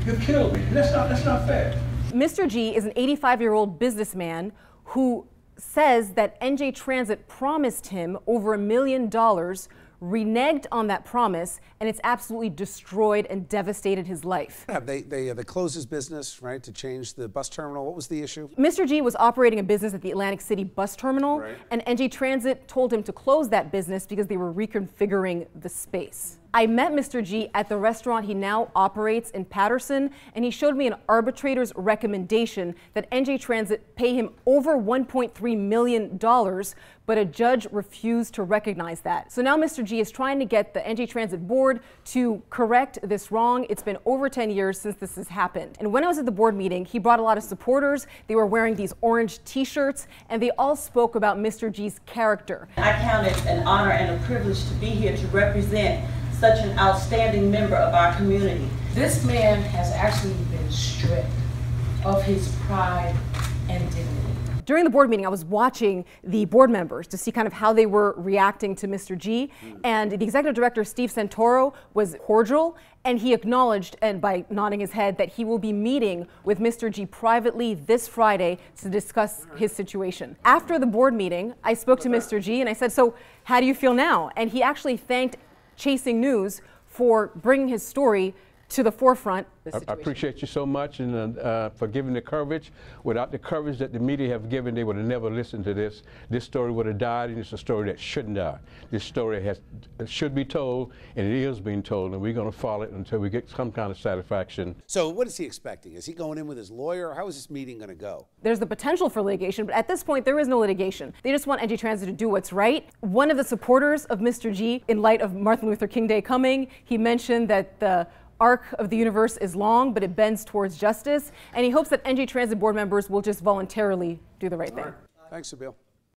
You killed me. That's not fair. Mr. G is an 85-year-old businessman who says that NJ Transit promised him over $1 million, reneged on that promise, and it's absolutely destroyed and devastated his life. Yeah, they closed his business, right, to change the bus terminal. What was the issue? Mr. G was operating a business at the Atlantic City bus terminal, right, and NJ Transit told him to close that business because they were reconfiguring the space. I met Mr. G at the restaurant he now operates in Paterson, and he showed me an arbitrator's recommendation that NJ Transit pay him over $1.3 million, but a judge refused to recognize that. So now Mr. G is trying to get the NJ Transit board to correct this wrong. It's been over 10 years since this has happened. And when I was at the board meeting, he brought a lot of supporters. They were wearing these orange t-shirts, and they all spoke about Mr. G's character. I count it an honor and a privilege to be here to represent such an outstanding member of our community. This man has actually been stripped of his pride and dignity. During the board meeting, I was watching the board members to see kind of how they were reacting to Mr. G. And the executive director, Steve Santoro, was cordial, and he acknowledged, and by nodding his head, that he will be meeting with Mr. G privately this Friday to discuss his situation. After the board meeting, I spoke to Mr. G and I said, "So how do you feel now?" And he actually thanked Chasing News for bringing his story to the forefront. I appreciate you so much, and for giving the coverage. Without the coverage that the media have given, they would have never listened to this. This story would have died, and it's a story that shouldn't die. This story should be told, and it is being told, and we're going to follow it until we get some kind of satisfaction. So what is he expecting? Is he going in with his lawyer? How is this meeting going to go? There's the potential for litigation, but at this point, there is no litigation. They just want NJ Transit to do what's right. One of the supporters of Mr. G, in light of Martin Luther King Day coming, he mentioned that the arc of the universe is long, but it bends towards justice, and he hopes that NJ Transit board members will just voluntarily do the right thing. Thanks, Sabille.